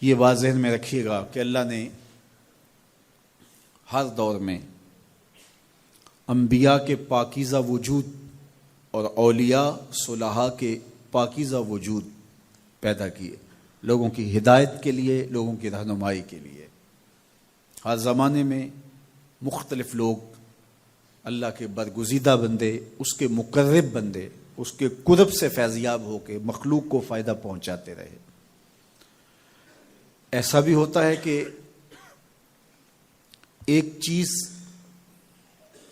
یہ بات ذہن میں رکھیے گا کہ اللہ نے ہر دور میں انبیاء کے پاکیزہ وجود اور اولیاء صلحاء کے پاکیزہ وجود پیدا کیے، لوگوں کی ہدایت کے لیے، لوگوں کی رہنمائی کے لیے۔ ہر زمانے میں مختلف لوگ اللہ کے برگزیدہ بندے، اس کے مقرب بندے، اس کے قرب سے فیضیاب ہو کے مخلوق کو فائدہ پہنچاتے رہے۔ ایسا بھی ہوتا ہے کہ ایک چیز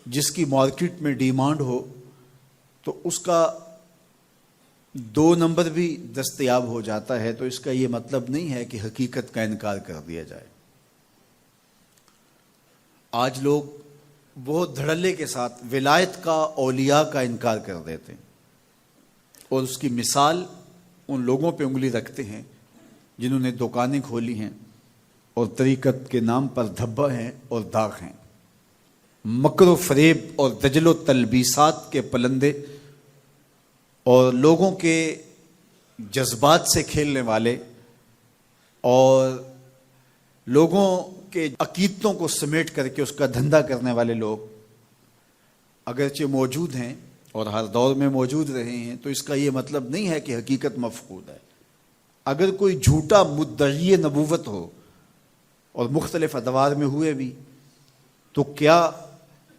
جس کی مارکیٹ میں ڈیمانڈ ہو تو اس کا 2 نمبر بھی دستیاب ہو جاتا ہے، تو اس کا یہ مطلب نہیں ہے کہ حقیقت کا انکار کر دیا جائے۔ آج لوگ بہت دھڑلے کے ساتھ ولایت کا، اولیاء کا انکار کر دیتے ہیں، اور اس کی مثال ان لوگوں پہ انگلی رکھتے ہیں جنہوں نے دکانیں کھولی ہیں اور طریقت کے نام پر دھبا ہیں اور داغ ہیں، مکر و فریب اور دجل و تلبیسات کے پلندے اور لوگوں کے جذبات سے کھیلنے والے اور لوگوں کے عقیدتوں کو سمیٹ کر کے اس کا دھندا کرنے والے لوگ اگرچہ موجود ہیں اور ہر دور میں موجود رہے ہیں، تو اس کا یہ مطلب نہیں ہے کہ حقیقت مفقود ہے۔ اگر کوئی جھوٹا مدعی نبوت ہو اور مختلف ادوار میں ہوئے بھی، تو کیا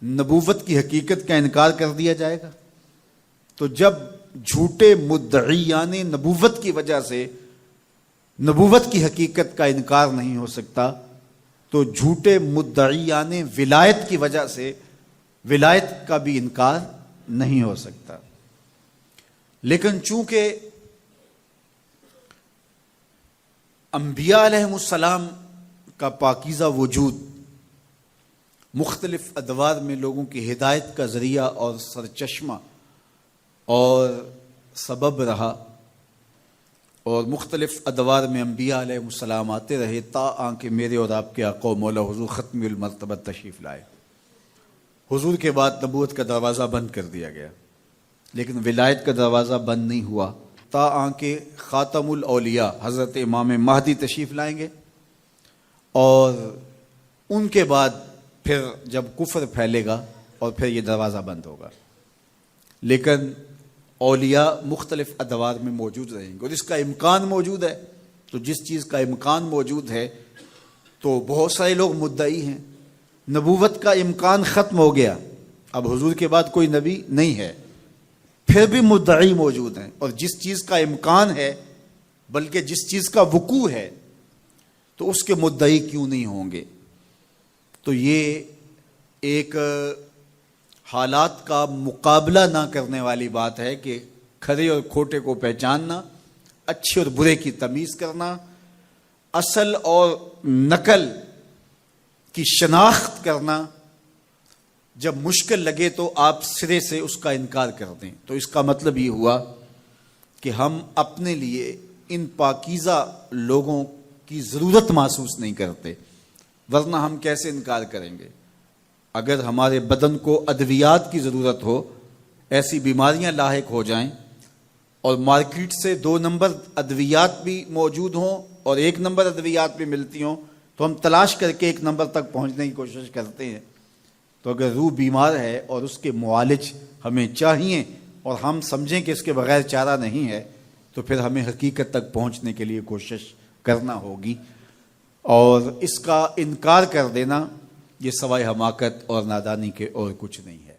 نبوت کی حقیقت کا انکار کر دیا جائے گا؟ تو جب جھوٹے مدعیان نبوت کی وجہ سے نبوت کی حقیقت کا انکار نہیں ہو سکتا، تو جھوٹے مدعیان ولایت کی وجہ سے ولایت کا بھی انکار نہیں ہو سکتا۔ لیکن چونکہ انبیاء علیہ السلام کا پاکیزہ وجود مختلف ادوار میں لوگوں کی ہدایت کا ذریعہ اور سرچشمہ اور سبب رہا، اور مختلف ادوار میں انبیاء علیہ السلام آتے رہے تا آنکہ میرے اور آپ کے آقا و مولا حضور ختم المرتبہ تشریف لائے۔ حضور کے بعد نبوت کا دروازہ بند کر دیا گیا، لیکن ولایت کا دروازہ بند نہیں ہوا تا آنکہ خاتم الاولیاء حضرت امام مہدی تشریف لائیں گے، اور ان کے بعد پھر جب کفر پھیلے گا اور پھر یہ دروازہ بند ہوگا۔ لیکن اولیاء مختلف ادوار میں موجود رہیں گے، اور اس کا امکان موجود ہے۔ تو جس چیز کا امکان موجود ہے تو بہت سارے لوگ مدعی ہیں، نبوت کا امکان ختم ہو گیا، اب حضور کے بعد کوئی نبی نہیں ہے، پھر بھی مدعی موجود ہیں، اور جس چیز کا امکان ہے بلکہ جس چیز کا وقوع ہے تو اس کے مدعی کیوں نہیں ہوں گے؟ تو یہ ایک حالات کا مقابلہ نہ کرنے والی بات ہے کہ کھرے اور کھوٹے کو پہچاننا، اچھے اور برے کی تمیز کرنا، اصل اور نقل کی شناخت کرنا جب مشکل لگے تو آپ سرے سے اس کا انکار کر دیں۔ تو اس کا مطلب یہ ہوا کہ ہم اپنے لیے ان پاکیزہ لوگوں کی ضرورت محسوس نہیں کرتے، ورنہ ہم کیسے انکار کریں گے؟ اگر ہمارے بدن کو ادویات کی ضرورت ہو، ایسی بیماریاں لاحق ہو جائیں اور مارکیٹ سے 2 نمبر ادویات بھی موجود ہوں اور 1 نمبر ادویات بھی ملتی ہوں، تو ہم تلاش کر کے 1 نمبر تک پہنچنے کی کوشش کرتے ہیں۔ تو اگر روح بیمار ہے اور اس کے معالج ہمیں چاہیے اور ہم سمجھیں کہ اس کے بغیر چارہ نہیں ہے، تو پھر ہمیں حقیقت تک پہنچنے کے لیے کوشش کرنا ہوگی، اور اس کا انکار کر دینا یہ سوائے حماقت اور نادانی کے اور کچھ نہیں ہے۔